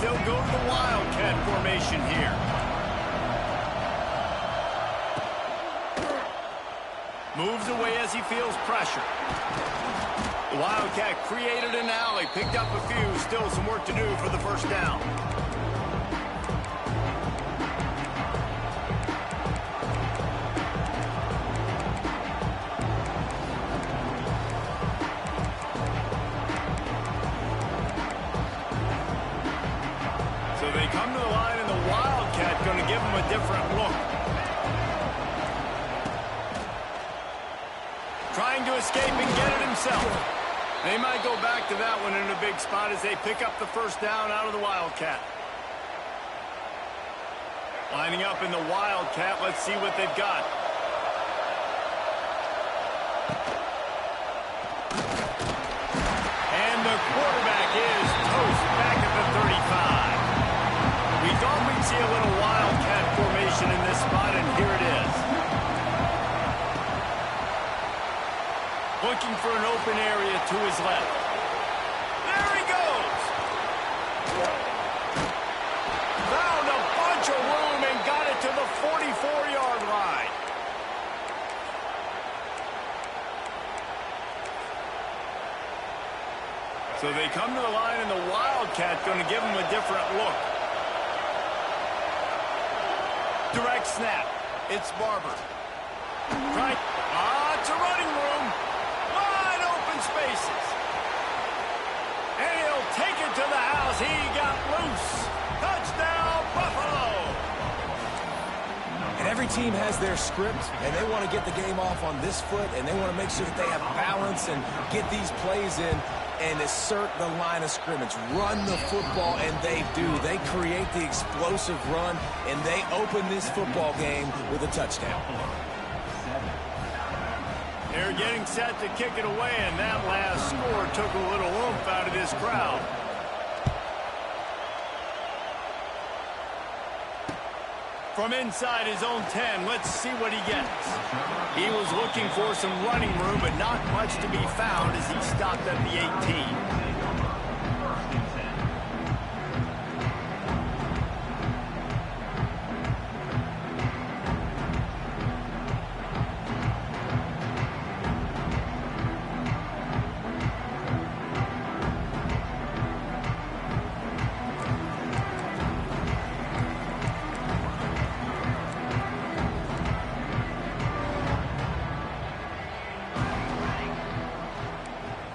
they'll go to the Wildcat formation here. Moves away as he feels pressure. The Wildcat created an alley, picked up a few, still some work to do for the first down. So they come to the line, and the Wildcat going to give them a different look. Trying to escape and get it himself. They might go back to that one in a big spot as they pick up the first down out of the Wildcat. Lining up in the Wildcat, let's see what they've got. And the quarterback is toast back at the 35. We thought we'd see a little Wildcat formation in this spot, and here it is. Looking for an open area to his left. There he goes! Found a bunch of room and got it to the 44-yard line. So they come to the line, and the Wildcat going to give him a different look. Direct snap. It's Barber. Right. It's a running room. Wide open spaces. And he'll take it to the house. He got loose. Touchdown, Buffalo. And every team has their script, and they want to get the game off on this foot, and they want to make sure that they have balance and get these plays in and assert the line of scrimmage. Run the football, and they do. They create the explosive run, and they open this football game with a touchdown. They're getting set to kick it away, and that last score took a little oomph out of this crowd. From inside his own 10, let's see what he gets. He was looking for some running room, but not much to be found as he stopped at the 18.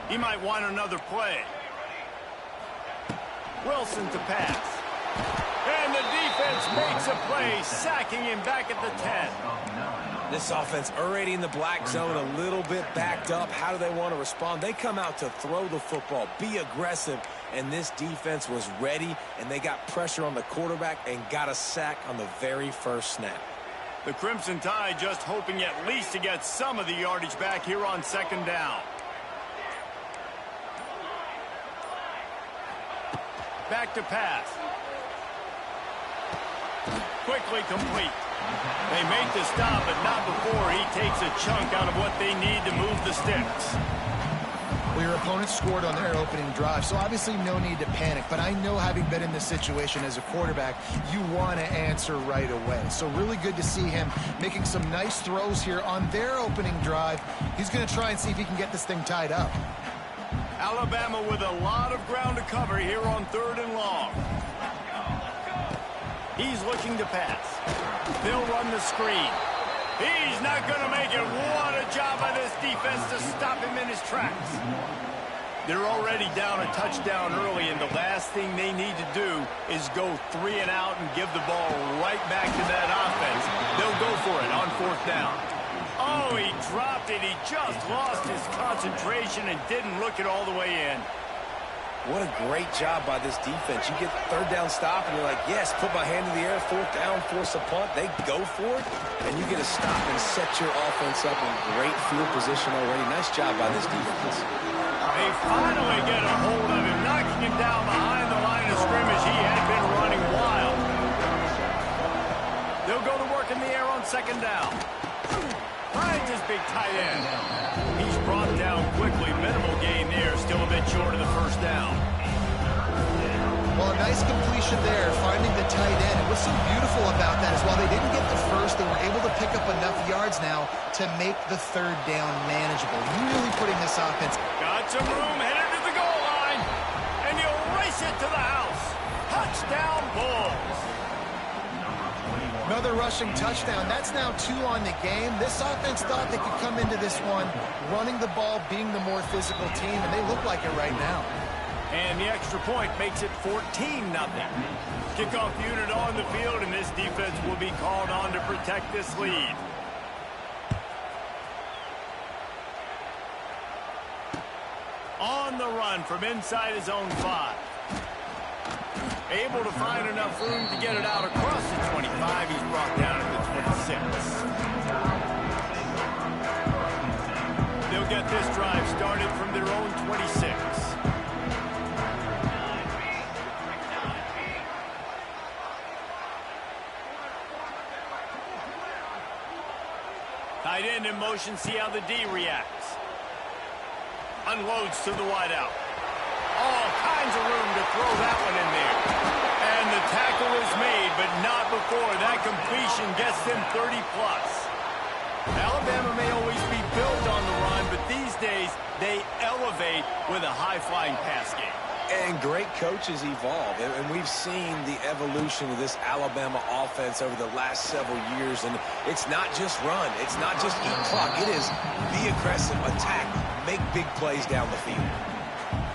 He might want another play. Wilson to pass. And the defense makes a play, sacking him back at the 10. This offense already in the black zone, a little bit backed up. How do they want to respond? They come out to throw the football, be aggressive, and this defense was ready, and they got pressure on the quarterback and got a sack on the very first snap. The Crimson Tide just hoping at least to get some of the yardage back here on second down. Back to pass. Quickly complete. They make the stop, but not before he takes a chunk out of what they need to move the sticks. Well, your opponent scored on their opening drive, so obviously no need to panic. But I know, having been in this situation as a quarterback, you want to answer right away. So really good to see him making some nice throws here on their opening drive. He's going to try and see if he can get this thing tied up. Alabama with a lot of ground to cover here on 3rd and long. He's looking to pass. They'll run the screen. He's not going to make it. What a job by this defense to stop him in his tracks. They're already down a touchdown early, and the last thing they need to do is go 3 and out and give the ball right back to that offense. They'll go for it on 4th down. Oh, he dropped it. He just lost his concentration and didn't look it all the way in. What a great job by this defense. You get 3rd down stop, and you're like, yes, put my hand in the air, 4th down, force a punt. They go for it, and you get a stop and set your offense up in great field position already. Nice job by this defense. They finally get a hold of him, knocking him down behind the line of scrimmage. He had been running wild. They'll go to work in the air on 2nd down. Finds his big tight end. He's brought down quickly. Minimal gain there. Still a bit short of the 1st down. Well, a nice completion there, finding the tight end. And what's so beautiful about that is while they didn't get the first, they were able to pick up enough yards now to make the third down manageable. Really putting this offense. Got some room, headed to the goal line, and you'll race it to the house. Touchdown, Bulls. Another rushing touchdown. That's now 2 on the game. This offense thought they could come into this one running the ball, being the more physical team, and they look like it right now. And the extra point makes it 14-0. Kickoff unit on the field, and this defense will be called on to protect this lead. On the run from inside his own 5. Able to find enough room to get it out across the 25. He's brought down at the 26. They'll get this drive started from their own 26. Tight end in motion, see how the D reacts. Unloads to the wideout. All kinds of room to throw that one in there. And the tackle is made, but not before that completion gets them 30-plus. Alabama may always be built on the run, but these days they elevate with a high-flying pass game. And great coaches evolve, and we've seen the evolution of this Alabama offense over the last several years, and it's not just run, it's not just eat clock, it is be aggressive, attack, make big plays down the field.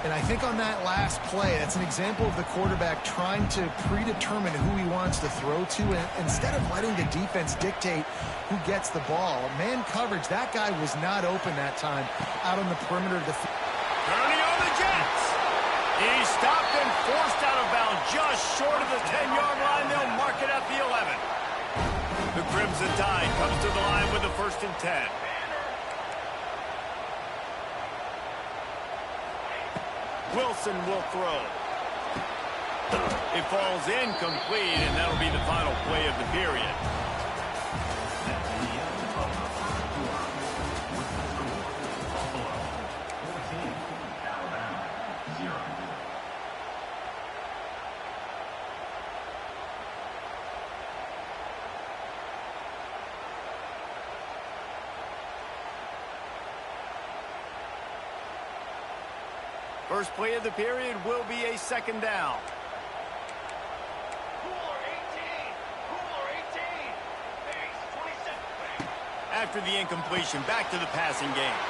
And I think on that last play, that's an example of the quarterback trying to predetermine who he wants to throw to, and instead of letting the defense dictate who gets the ball. Man coverage, that guy was not open that time out on the perimeter of the field. Turning on the Jets. He's stopped and forced out of bounds just short of the 10-yard line. They'll mark it at the 11. The Crimson Tide comes to the line with the 1st and 10. Wilson will throw. It falls incomplete, and that'll be the final play of the period. First play of the period will be a 2nd down. After the incompletion, back to the passing game.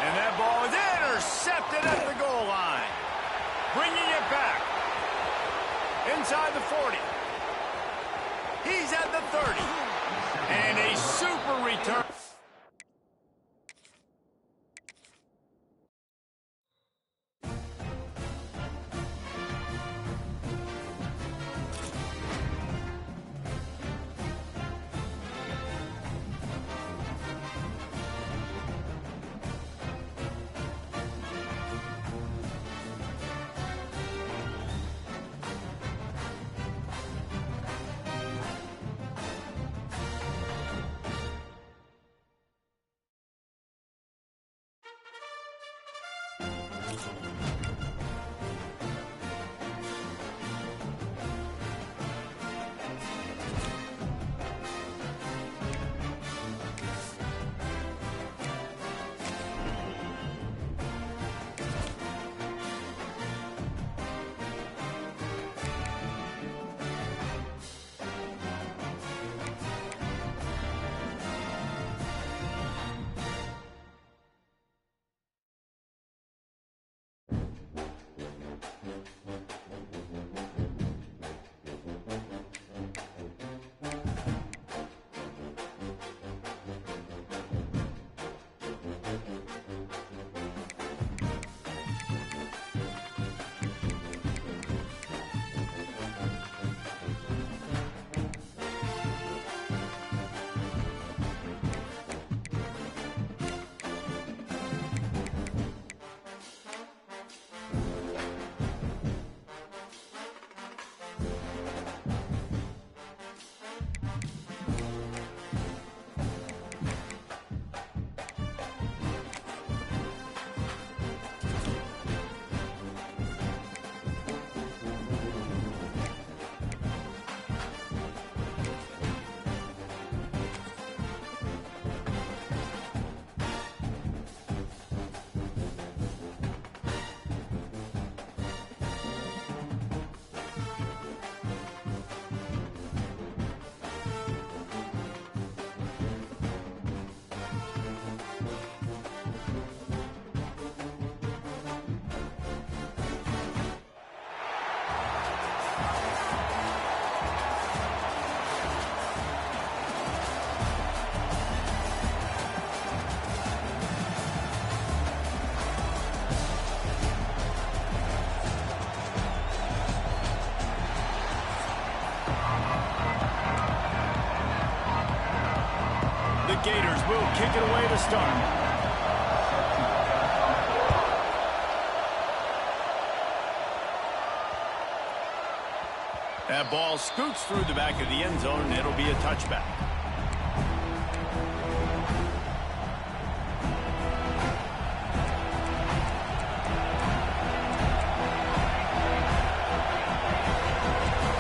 And that ball is intercepted at the goal line. Bringing it back. Inside the 40. He's at the 30. And a super return. Gators will kick it away to start. That ball scoots through the back of the end zone, and it'll be a touchback.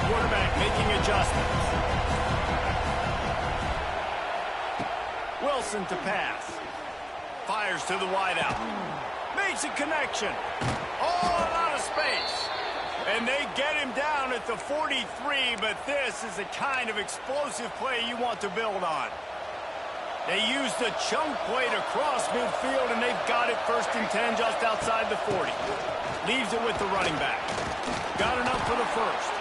Quarterback making adjustments. Wilson to pass. Fires to the wideout. Makes a connection. Oh, a lot of space. And they get him down at the 43, but this is the kind of explosive play you want to build on. They used a chunk play to cross midfield, and they've got it 1st and 10 just outside the 40. Leaves it with the running back. Got enough for the first.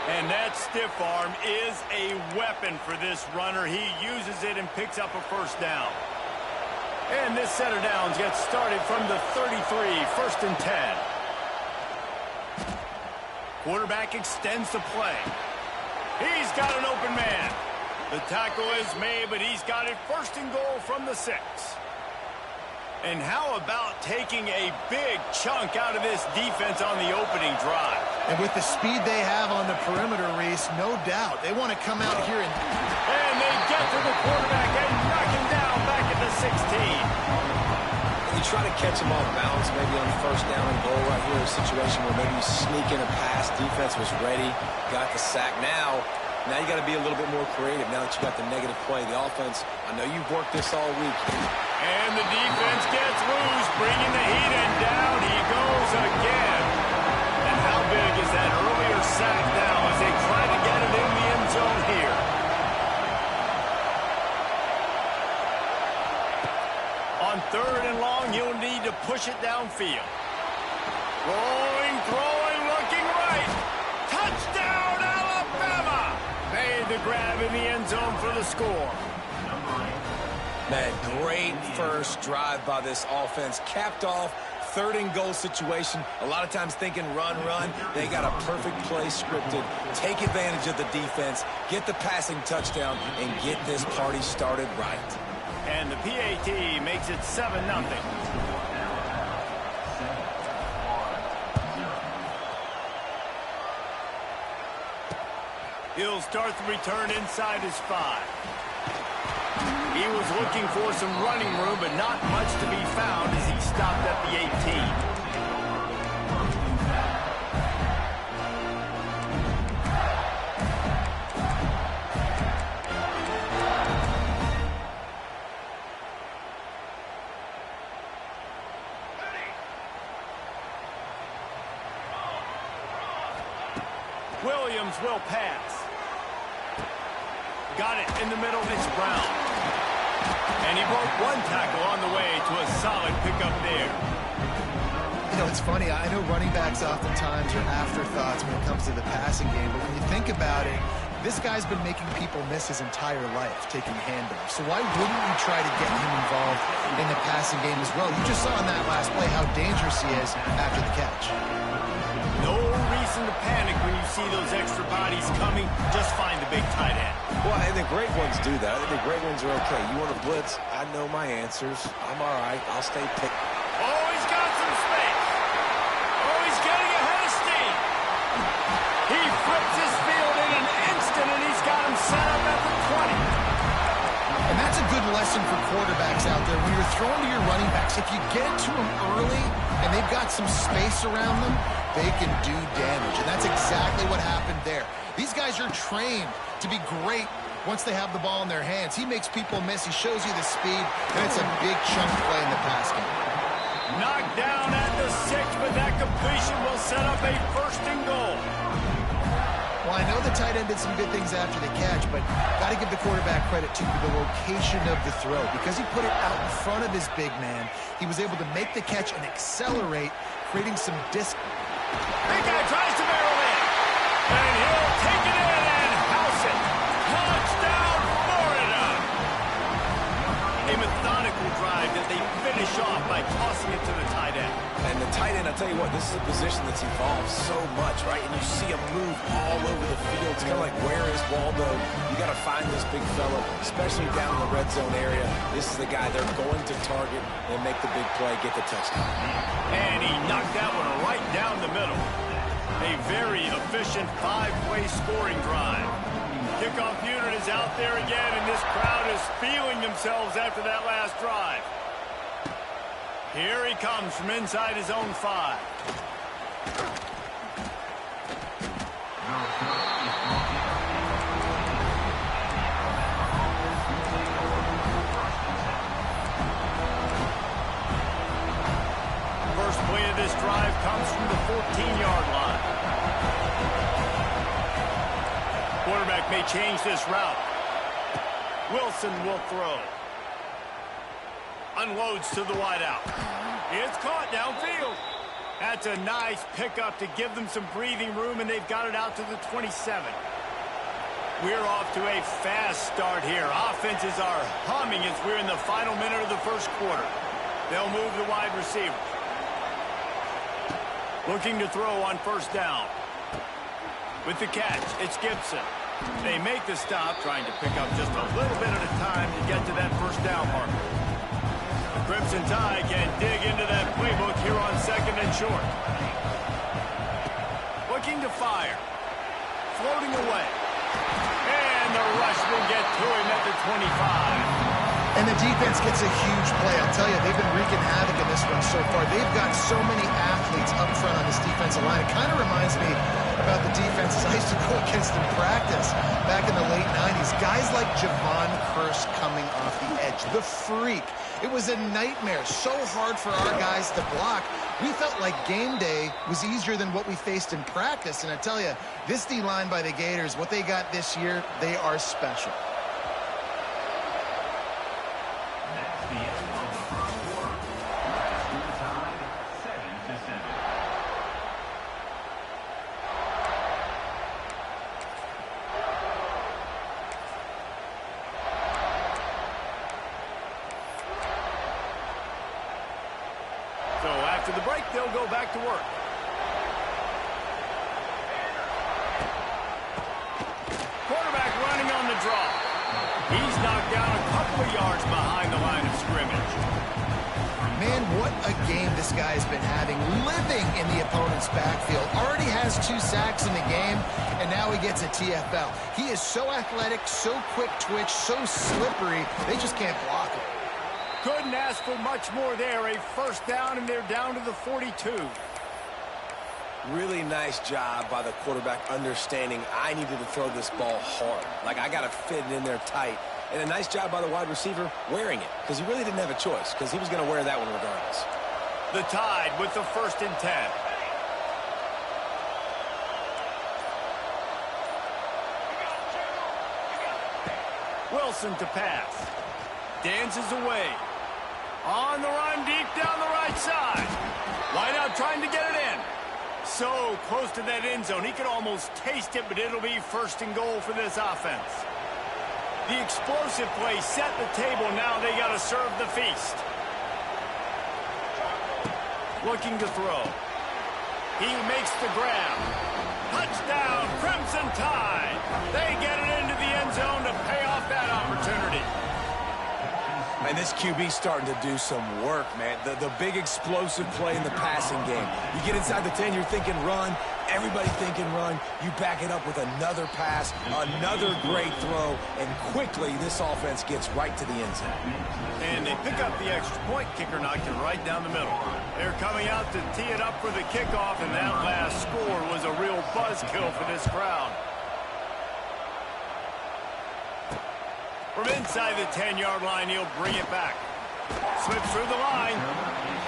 And that stiff arm is a weapon for this runner. He uses it and picks up a first down. And this set of downs gets started from the 33, 1st and 10. Quarterback extends the play. He's got an open man. The tackle is made, but he's got it 1st and goal from the 6. And how about taking a big chunk out of this defense on the opening drive? And with the speed they have on the perimeter, Reese, no doubt. They want to come out here and... And they get to the quarterback and knock him down back at the 16. You try to catch him off balance, maybe on 1st down and goal right here, a situation where maybe you sneak in a pass, defense was ready, got the sack. Now you got to be a little bit more creative now that you got the negative play. The offense, I know you've worked this all week. And the defense gets loose, bringing the heat, and down he goes again. And how big is that earlier sack now as they try to get it in the end zone here? On 3rd and long, he'll need to push it downfield. Rolling, throwing, looking right. Touchdown, Alabama! Made the grab in the end zone for the score. Man, great first drive by this offense. Capped off, 3rd and goal situation. A lot of times thinking run, run. They got a perfect play scripted. Take advantage of the defense, get the passing touchdown, and get this party started right. And the PAT makes it 7-0. He'll start the return inside his 5. He was looking for some running room, but not much to be found as he stopped at the 18. Williams will pass. Got it in the middle. It's Brown. And he broke one tackle on the way to a solid pickup there. You know, it's funny. I know running backs oftentimes are afterthoughts when it comes to the passing game, but when you think about it, this guy's been making people miss his entire life taking handoffs. So why wouldn't you try to get him involved in the passing game as well? You just saw in that last play how dangerous he is after the catch. No reason to panic when you see those extra bodies coming. Just find the big tight end. Well, and the great ones do that. The great ones are okay. You want to blitz? I know my answers. I'm all right. I'll stay picked. Oh, he's got some space. Oh, he's getting ahead of steam. He flips his field in an instant, and he's got him set up at the 20. And that's a good lesson for quarterbacks out there. When you're throwing to your running backs, if you get to them early and they've got some space around them, they can do damage. And that's exactly what happened there. These guys are trained to be great once they have the ball in their hands. He makes people miss. He shows you the speed, and it's a big chunk play in the pass game. Knocked down at the 6, but that completion will set up a 1st and goal. Well, I know the tight end did some good things after the catch, but got to give the quarterback credit to the location of the throw. Because he put it out in front of his big man, he was able to make the catch and accelerate, creating some distance. Big guy tries to barrel in, and he'll take it in and house it. Touchdown, Florida! A methodical drive that they finish off by tossing it to the tight end. And the tight end, I'll tell you what, this is a position that's evolved so much, right? And you see him move all over the field. It's kind of like wearing this ball, though, you got to find this big fella, especially down in the red zone area. This is the guy they're going to target and make the big play, get the touchdown. And he knocked that one right down the middle. A very efficient five-way scoring drive. Kickoff unit is out there again, and this crowd is feeling themselves after that last drive. Here he comes from inside his own 5. First play of this drive comes from the 14-yard line. Quarterback may change this route. Wilson will throw. Unloads to the wideout. It's caught downfield. That's a nice pickup to give them some breathing room, and they've got it out to the 27. We're off to a fast start here. Offenses are humming as we're in the final minute of the first quarter. They'll move the wide receiver. Looking to throw on first down. With the catch, it's Gibson. They make the stop, trying to pick up just a little bit at a time to get to that first down marker. The Crimson Tide can dig into that playbook here on second and short. Looking to fire. Floating away. And the rush will get to him at the 25. And the defense gets a huge play. I'll tell you, they've been wreaking havoc in this one so far. They've got so many athletes up front on this defensive line. It kind of reminds me about the defenses I used to go against in practice back in the late 90s. Guys like Javon Curse coming off the edge. The freak. It was a nightmare. So hard for our guys to block. We felt like game day was easier than what we faced in practice. And I tell you, this D-line by the Gators, what they got this year, they are special. So after the break, they'll go back to work. Quarterback running on the draw. He's knocked down a couple of yards behind the line of scrimmage. Man, what a game this guy has been having, living in the opponent's backfield. Already has 2 sacks in the game, and now he gets a TFL. He is so athletic, so quick twitch, so slippery, they just can't block him. Couldn't ask for much more there. A first down, and they're down to the 42. Really nice job by the quarterback understanding I needed to throw this ball hard. Like, I got to fit it in there tight. And a nice job by the wide receiver wearing it, because he really didn't have a choice, because he was going to wear that one regardless. The Tide with the 1st and 10. Wilson to pass. Dances away. On the run, deep down the right side. Wideout trying to get it in. So close to that end zone. He could almost taste it, but it'll be 1st and goal for this offense. The explosive play set the table. Now they got to serve the feast. Looking to throw. He makes the grab. Touchdown, Crimson Tide. They get it into the end zone to pay off that opportunity. And this QB's starting to do some work, man. The big explosive play in the passing game. You get inside the 10, you're thinking run. Everybody thinking run. You back it up with another pass, another great throw, and quickly this offense gets right to the end zone. And they pick up the extra point. Kicker knocked it right down the middle. They're coming out to tee it up for the kickoff, and that last score was a real buzzkill for this crowd. From inside the 10-yard line, he'll bring it back. Slips through the line,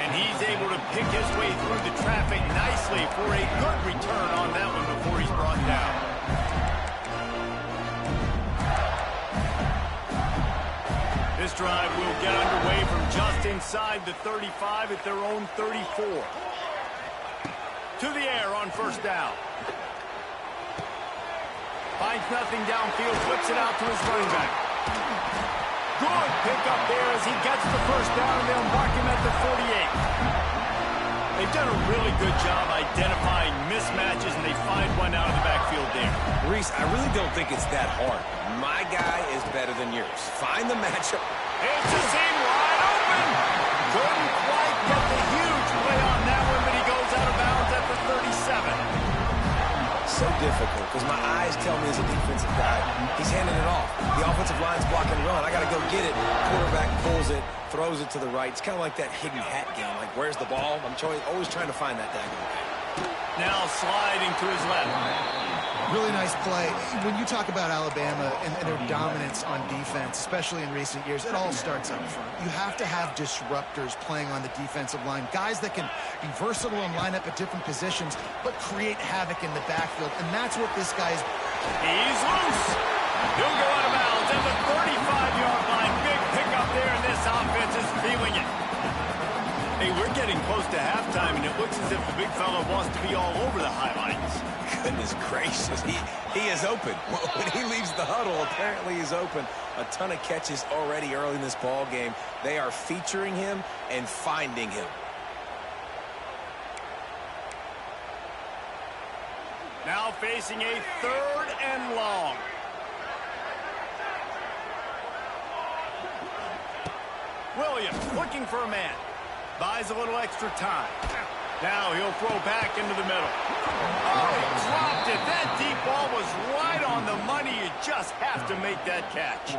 and he's able to pick his way through the traffic nicely for a good return on that one before he's brought down. This drive will get underway from just inside the 35 at their own 34. To the air on first down. Finds nothing downfield, flips it out to his running back. Good pickup there as he gets the first down, and they'll mark him at the 48. They've done a really good job identifying mismatches, and they find one out of the backfield there. Reese, I really don't think it's that hard. My guy is better than yours. Find the matchup. It's a seam wide open. Couldn't quite get the huge play on that one, but he goes out of bounds at the 37. So difficult because my eyes tell me as a defensive guy, he's handing it off. The offensive line's blocking run. I got to go get it. Quarterback pulls it, throws it to the right. It's kind of like that hidden hat game. Like, where's the ball? I'm always trying to find that daggone thing. Now sliding to his left. Really nice play. When you talk about Alabama and their dominance on defense, especially in recent years, it all starts up front. You have to have disruptors playing on the defensive line, guys that can be versatile and line up at different positions, but create havoc in the backfield, and that's what this guy's... He's loose. He'll go out of bounds at the 35-yard line. Big pickup there, and this offense is feeling it. Hey, we're getting close to halftime, and it looks as if the big fella wants to be all over the highlights. Goodness gracious, he is open. When he leaves the huddle, apparently he's open. A ton of catches already early in this ball game. They are featuring him and finding him. Now facing a 3rd and long. Williams looking for a man. Buys a little extra time. Now he'll throw back into the middle. Oh, he dropped it. That deep ball was right on the money. You just have to make that catch.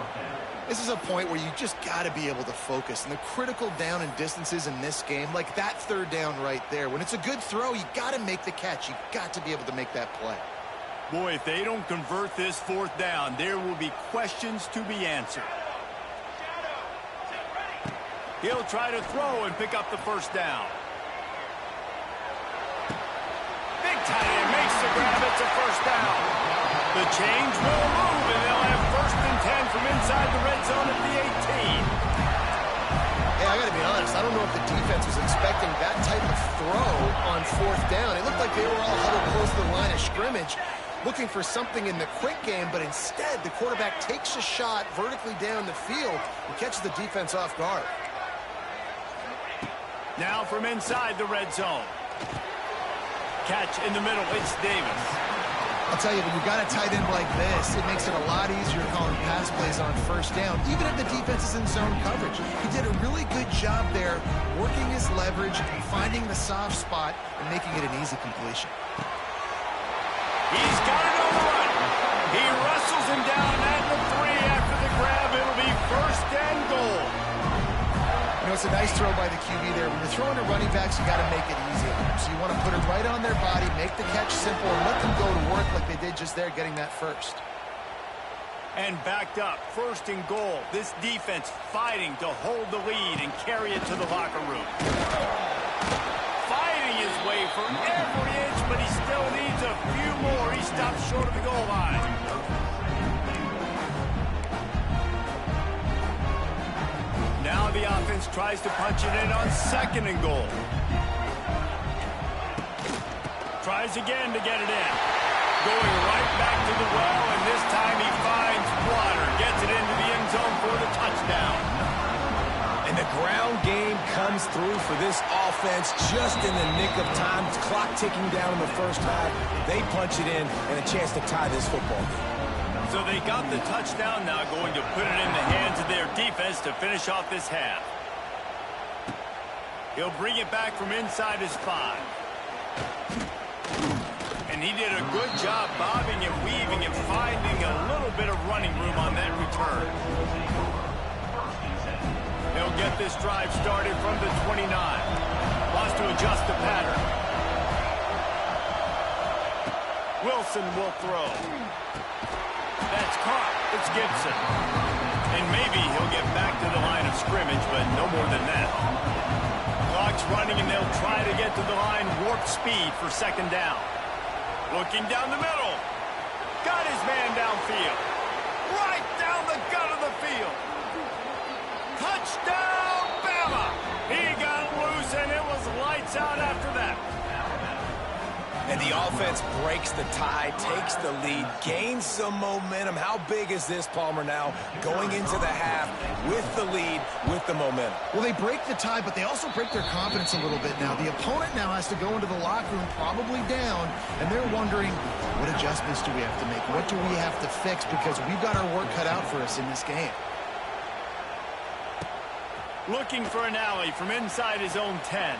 This is a point where you just got to be able to focus. And the critical down and distances in this game, like that 3rd down right there, when it's a good throw, you got to make the catch. You got to be able to make that play. Boy, if they don't convert this 4th down, there will be questions to be answered. He'll try to throw and pick up the 1st down. Big tight end makes the grab. It's a 1st down. The change will move, and they'll have 1st and 10 from inside the red zone at the 18. Yeah, I got to be honest. I don't know if the defense was expecting that type of throw on 4th down. It looked like they were all huddled close to the line of scrimmage, looking for something in the quick game, but instead the quarterback takes a shot vertically down the field and catches the defense off guard. Now from inside the red zone. Catch in the middle, it's Davis. I'll tell you, when you've got a tight end like this, it makes it a lot easier calling pass plays on 1st down, even if the defense is in zone coverage. He did a really good job there, working his leverage, finding the soft spot, and making it an easy completion. He's got it on the run. He wrestles him down at the 3 after the grab. It'll be 1st and goal. You know, it's a nice throw by the QB there. When you're throwing to running backs, you got to make it easy on them. So you want to put it right on their body, make the catch simple, and let them go to work like they did just there, getting that 1st. And backed up, 1st and goal. This defense fighting to hold the lead and carry it to the locker room. Fighting his way for every inch, but he still needs a few more. He stops short of the goal line. Now the offense tries to punch it in on 2nd and goal. Tries again to get it in. Going right back to the well, and this time he finds water. Gets it into the end zone for the touchdown. And the ground game comes through for this offense just in the nick of time. Clock ticking down in the 1st half. They punch it in and a chance to tie this football game. So they got the touchdown, now going to put it in the hands of their defense to finish off this half. He'll bring it back from inside his 5. And he did a good job bobbing and weaving and finding a little bit of running room on that return. He'll get this drive started from the 29. Wants to adjust the pattern. Wilson will throw. That's caught. It's Gibson. And maybe he'll get back to the line of scrimmage, but no more than that. Clock's running, and they'll try to get to the line warp speed for 2nd down. Looking down the middle. Got his man downfield. Right down the gut of the field. Touchdown, Bama! He got loose, and it was lights out after that. And And the offense breaks the tie, takes the lead, gains some momentum. How big is this, Palmer, now going into the half with the lead, with the momentum? Well, they break the tie, but they also break their confidence a little bit now. The opponent now has to go into the locker room probably down, and they're wondering, what adjustments do we have to make? What do we have to fix? Because we've got our work cut out for us in this game. Looking for an alley from inside his own 10.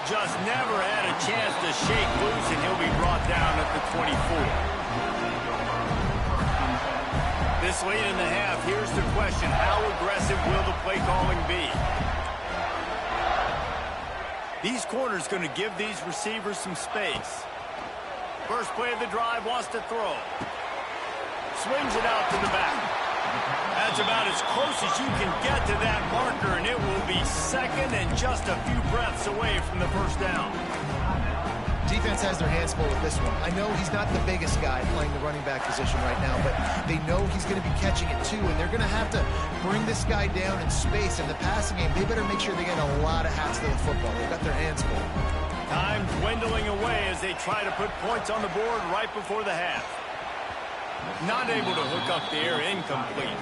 Just never had a chance to shake loose, and he'll be brought down at the 24. This late in the half, here's the question. How aggressive will the play calling be? These corners going to give these receivers some space. First play of the drive, wants to throw. Swings it out to the back. That's about as close as you can get to that marker, and it will be second and just a few breaths away from the first down. Defense has their hands full with this one. I know he's not the biggest guy playing the running back position right now, but they know he's going to be catching it too, and they're going to have to bring this guy down in space. In the passing game, they better make sure they get a lot of hats to the football. They've got their hands full. Time dwindling away as they try to put points on the board right before the half. Not able to hook up there, incomplete.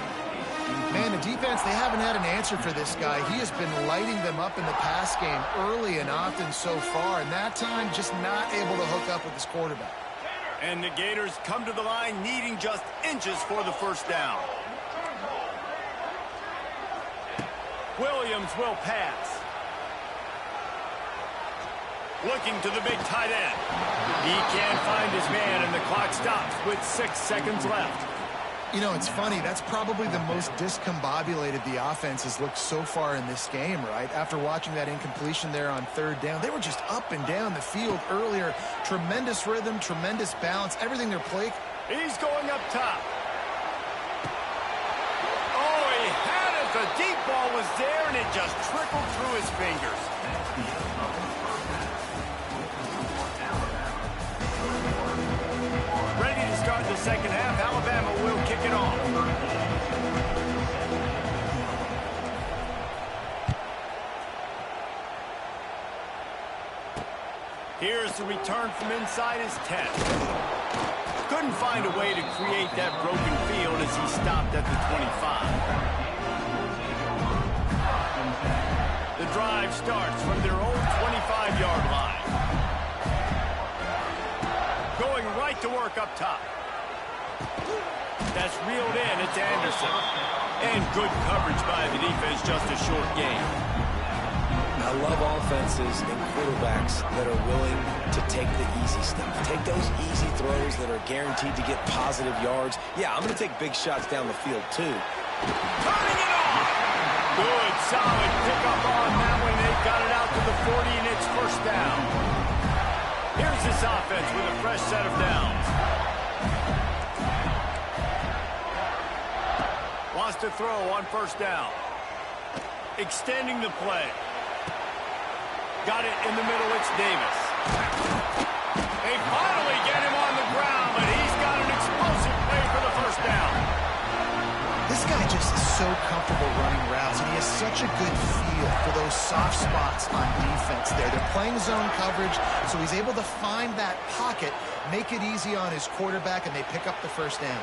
Man, the defense, they haven't had an answer for this guy. He has been lighting them up in the pass game early and often so far, and that time just not able to hook up with his quarterback. And the Gators come to the line needing just inches for the first down. Williams will pass. Looking to the big tight end. He can't find his man, and the clock stops with 6 seconds left. You know, it's funny. That's probably the most discombobulated the offense has looked so far in this game, right? After watching that incompletion there on third down, they were just up and down the field earlier. Tremendous rhythm, tremendous balance, everything they're playing. He's going up top. Oh, he had it. The deep ball was there, and it just trickled through his fingers. Ready to start the second half. Alabama will kick it off. Here's the return from inside his 10. Couldn't find a way to create that broken field as he stopped at the 25. The drive starts from their own 25-yard line. Going right to work up top. That's reeled in. It's Anderson. And good coverage by the defense, just a short gain. I love offenses and quarterbacks that are willing to take the easy stuff. Take those easy throws that are guaranteed to get positive yards. Yeah, I'm going to take big shots down the field, too. Turning it on! Good, solid pickup on that one. They've got it out to the 40, and it's first down. Here's this offense with a fresh set of downs. Wants to throw on first down. Extending the play. Got it in the middle, it's Davis. They finally get him on the ground, but he's got an explosive play for the first down. This guy just is so comfortable running routes, and he has such a good feel for those soft spots on defense there. They're playing zone coverage, so he's able to find that pocket, make it easy on his quarterback, and they pick up the first down.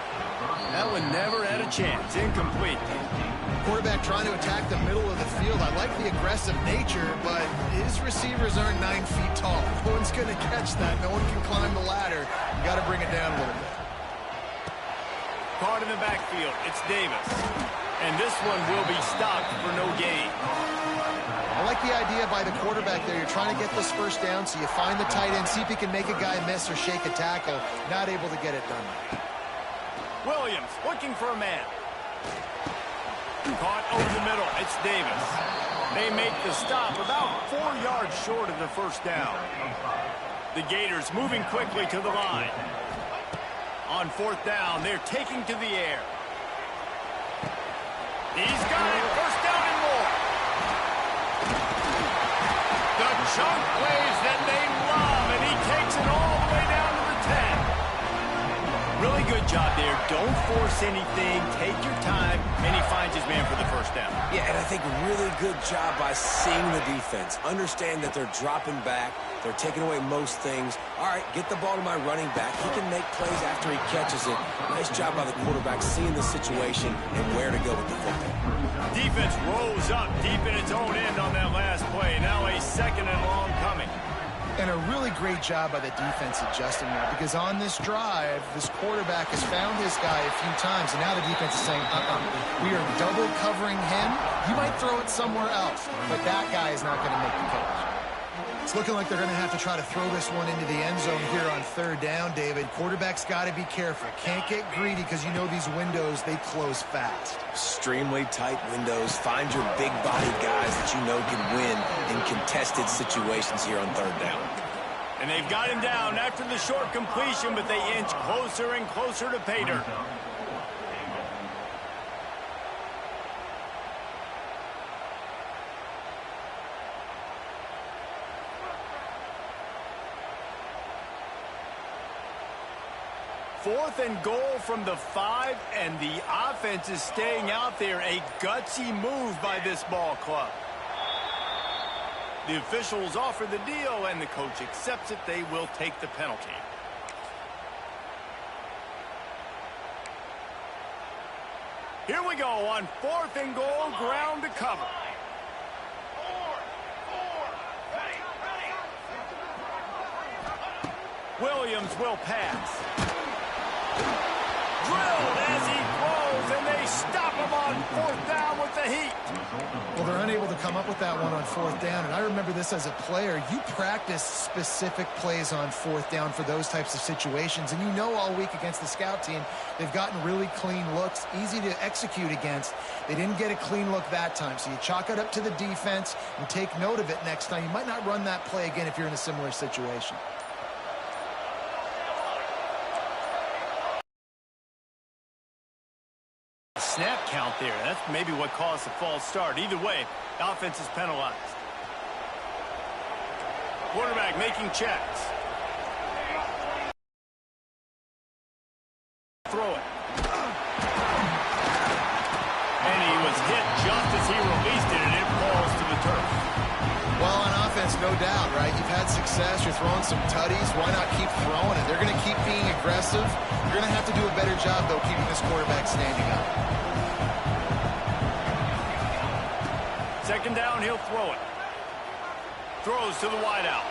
That one never had a chance. Incomplete. Quarterback trying to attack the middle of the field. I like the aggressive nature, but his receivers aren't 9 feet tall. No one's going to catch that. No one can climb the ladder. You got to bring it down a little bit. Caught in the backfield. It's Davis. And this one will be stopped for no gain. I like the idea by the quarterback there. You're trying to get this first down, so you find the tight end, see if he can make a guy miss or shake a tackle. Not able to get it done. Williams looking for a man. Caught over the middle. It's Davis. They make the stop about 4 yards short of the first down. The Gators moving quickly to the line. On fourth down, they're taking to the air. He's got it. First down and more. The chunk plays that they love, and he takes it all the way down to the 10. Really good great job there. Don't force anything. Take your time, and he finds his man for the first down. Yeah, and I think really good job by seeing the defense. Understand that they're dropping back. They're taking away most things. All right, get the ball to my running back. He can make plays after he catches it. Nice job by the quarterback seeing the situation and where to go with the football. Defense rose up deep in its own end on that last play. Now a 2nd and long coming. And a really great job by the defense adjusting now, because on this drive, this quarterback has found his guy a few times, and now the defense is saying, we are double covering him. You might throw it somewhere else, but that guy is not going to make the catch. It's looking like they're going to have to try to throw this one into the end zone here on 3rd down, David. Quarterback's got to be careful. Can't get greedy because you know these windows, they close fast. Extremely tight windows. Find your big-bodied guys that you know can win in contested situations here on 3rd down. And they've got him down after the short completion, but they inch closer and closer to pay dirt. Fourth and goal from the 5, and the offense is staying out there. A gutsy move by this ball club. The officials offer the deal, and the coach accepts it. They will take the penalty. Here we go on 4th and goal, ground to cover. Williams will pass. Drilled as he throws, and they stop him on 4th down with the heat. Well, they're unable to come up with that one on 4th down, and I remember this as a player. You practice specific plays on 4th down for those types of situations, and you know all week against the scout team, they've gotten really clean looks, easy to execute against. They didn't get a clean look that time, so you chalk it up to the defense and take note of it next time. You might not run that play again if you're in a similar situation. Snap count there. That's maybe what caused the false start. Either way, the offense is penalized. Quarterback making checks. Throw it. And he was hit just as he released it, and it falls to the turf. Well, on offense, no doubt, right? You've had success. You're throwing some tutties. Why not keep throwing it? They're going to keep being aggressive. You're going to have to do a better job, though, keeping this quarterback standing up. 2nd down, he'll throw it. Throws to the wideout.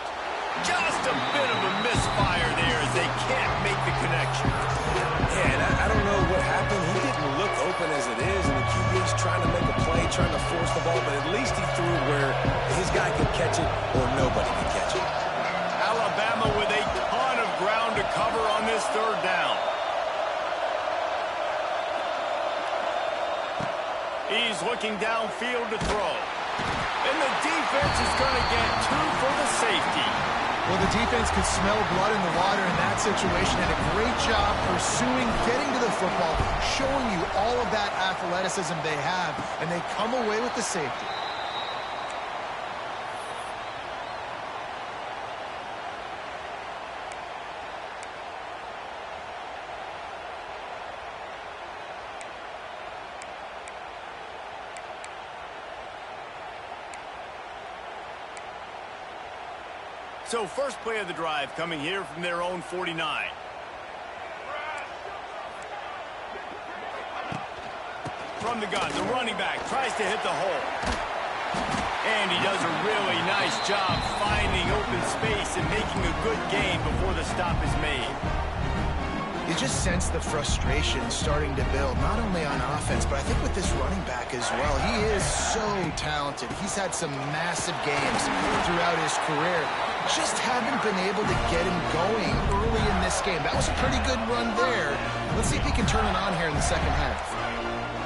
Just a bit of a misfire there as they can't make the connection. Yeah, and I don't know what happened. He didn't look open as it is, and the QB's trying to make a play, trying to force the ball, but at least he threw it where his guy could catch it or nobody could catch it. Alabama with a ton of ground to cover on this 3rd down. He's looking downfield to throw. And the defense is going to get 2 for the safety. Well, the defense could smell blood in the water in that situation, and a great job pursuing, getting to the football, showing you all of that athleticism they have, and they come away with the safety. So first play of the drive coming here from their own 49. From the gun, the running back tries to hit the hole. And he does a really nice job finding open space and making a good gain before the stop is made. You just sense the frustration starting to build, not only on offense, but I think with this running back as well. He is so talented. He's had some massive games throughout his career. Just haven't been able to get him going early in this game. That was a pretty good run there. Let's see if he can turn it on here in the 2nd half.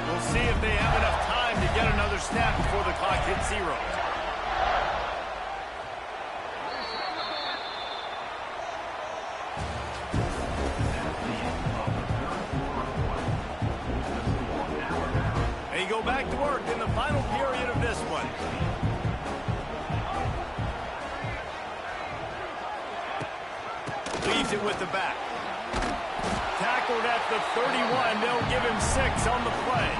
We'll see if they have enough time to get another snap before the clock hits 0. They go back to work in the final period of this one. Leaves it with the back. Tackle tackled at the 31. They'll give him 6 on the play.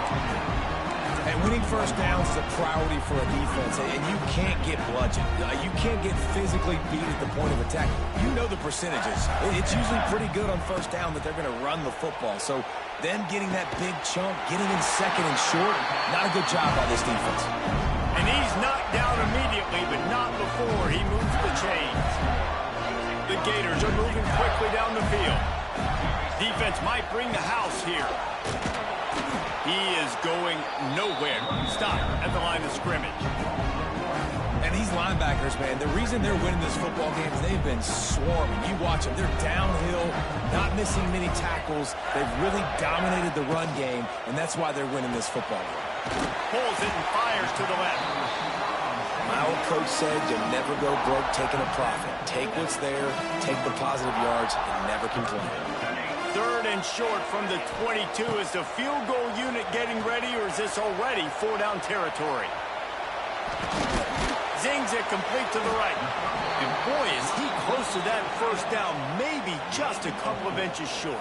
And winning first downs is a priority for a defense, and you can't get bludgeoned. You can't get physically beat at the point of attack. You know the percentages. It's usually pretty good on first down that they're going to run the football. So them getting that big chunk, getting in second and short, not a good job by this defense. And he's knocked down immediately, but not before he moves the chains. The Gators are moving quickly down the field. Defense might bring the house here. He is going nowhere. Stop at the line of scrimmage. And these linebackers, man, the reason they're winning this football game is they've been swarming. You watch them. They're downhill, not missing many tackles. They've really dominated the run game, and that's why they're winning this football game. Pulls it and fires to the left. My old coach said you'll never go broke taking a profit. Take what's there, take the positive yards, and never complain. 3rd and short from the 22. Is the field goal unit getting ready, or is this already 4-down territory? Zings it complete to the right. And boy, is he close to that first down, maybe just a couple of inches short.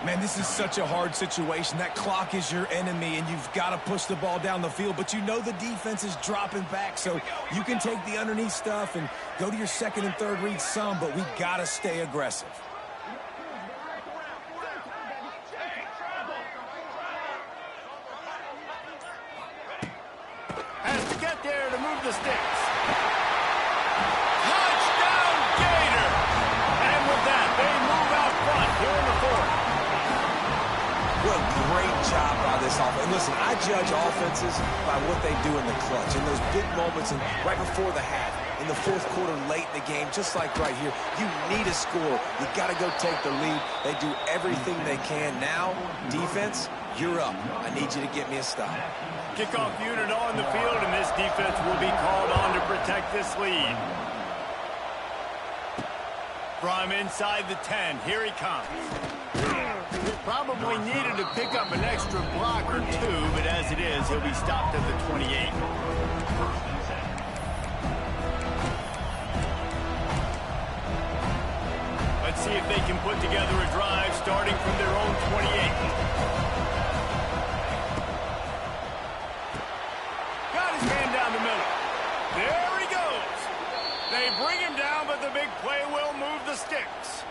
Man, this is such a hard situation. That clock is your enemy, and you've got to push the ball down the field, but you know the defense is dropping back, so you can take the underneath stuff and go to your second and third read some, but we got to stay aggressive. Has to get there to move the sticks. Touchdown, Gator! And with that, they move out front here in the 4th. What a great job by this offense. And listen, I judge offenses by what they do in the clutch, in those big moments and right before the half, in the 4th quarter, late in the game, just like right here. You need a score. You got to go take the lead. They do everything they can. Now, defense, you're up. I need you to get me a stop. Kickoff unit on the field, and this defense will be called on to protect this lead. From inside the 10, here he comes. Probably needed to pick up an extra block or 2, but as it is, he'll be stopped at the 28. Let's see if they can put together a drive starting from their own 28. There he goes. They bring him down, but the big play will move the sticks.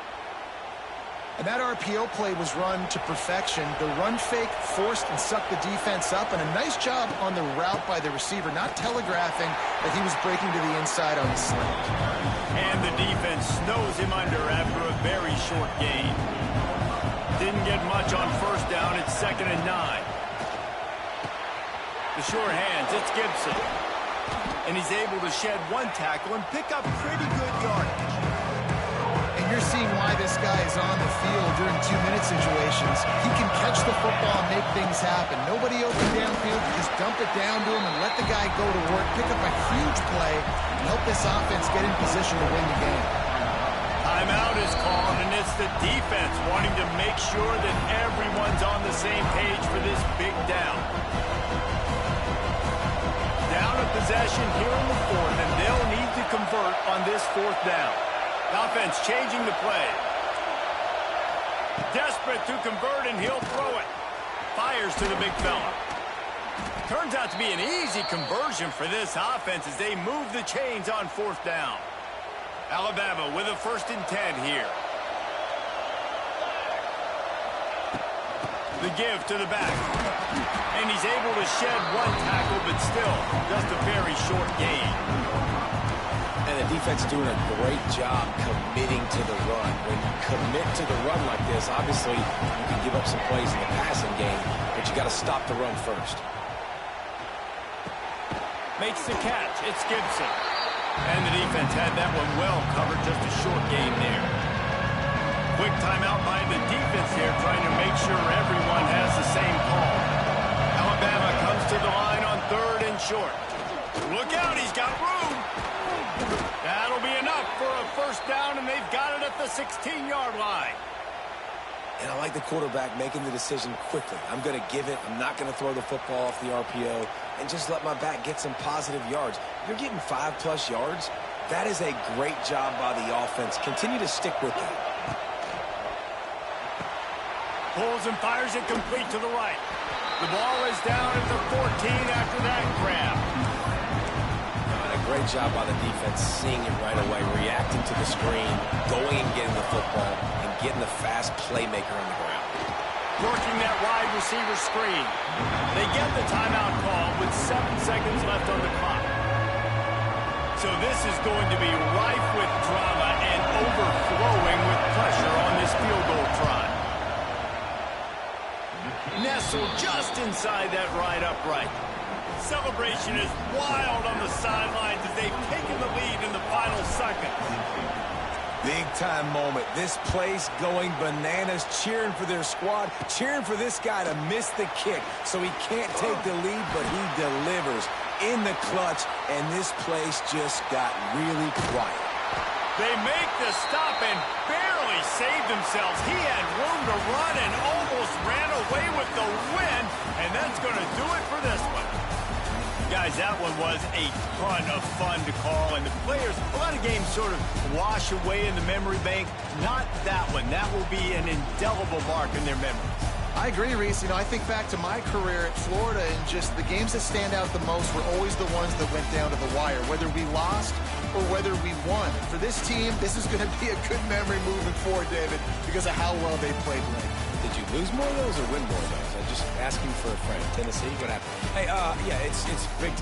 And that RPO play was run to perfection. The run fake forced and sucked the defense up, and a nice job on the route by the receiver, not telegraphing that he was breaking to the inside on the slant. And the defense snows him under after a very short gain. Didn't get much on first down. It's 2nd and 9. The sure hands, it's Gibson. And he's able to shed 1 tackle and pick up pretty good yardage. And you're seeing why this guy is on the field during 2-minute situations. He can catch the football and make things happen. Nobody open downfield. You just dump it down to him and let the guy go to work, pick up a huge play, and help this offense get in position to win the game. Timeout is called, and it's the defense wanting to make sure that everyone's on the same page for this big down. Down a possession here in the 4th, and they'll need to convert on this 4th down. Offense changing the play. Desperate to convert, and he'll throw it. Fires to the big fella. Turns out to be an easy conversion for this offense as they move the chains on 4th down. Alabama with a 1st and 10 here. The give to the back. And he's able to shed 1 tackle, but still just a very short gain. And the defense doing a great job committing to the run. When you commit to the run like this, obviously you can give up some plays in the passing game, but you got to stop the run first. Makes the catch. It's Gibson. And the defense had that one well covered, just a short gain there. Quick timeout by the defense here, trying to make sure everyone has the same call. Alabama comes to the line on 3rd and short. Look out, he's got room. That'll be enough for a 1st down, and they've got it at the 16-yard line. And I like the quarterback making the decision quickly. I'm going to give it. I'm not going to throw the football off the RPO and just let my back get some positive yards. You're getting 5+ yards. That is a great job by the offense. Continue to stick with that. Pulls and fires it complete to the right. The ball is down at the 14 after that grab. And a great job by the defense, seeing it right away, reacting to the screen, going and getting the football, and getting the fast playmaker on the ground. Working that wide receiver screen. They get the timeout call with 7 seconds left on the clock. So this is going to be rife with drama and overflowing with pressure on this field goal try. Nestled just inside that right upright. Celebration is wild on the sidelines as they've taken the lead in the final seconds. Big-time moment. This place going bananas, cheering for their squad, cheering for this guy to miss the kick so he can't take the lead, but he delivers in the clutch, and this place just got really quiet. They make the stop and barely save themselves. He had room to run and almost ran away with the win, and that's going to do it for this one. Guys, that one was a ton of fun to call, and the players, a lot of games sort of wash away in the memory bank. Not that one. That will be an indelible mark in their memories. I agree, Reese. I think back to my career at Florida, and just the games that stand out the most were always the ones that went down to the wire, whether we lost or whether we won. For this team, this is going to be a good memory moving forward, David, because of how well they played late. Did you lose more of those or win more of those? I'm just asking for a friend. Tennessee, what happened? Hey, yeah, it's big.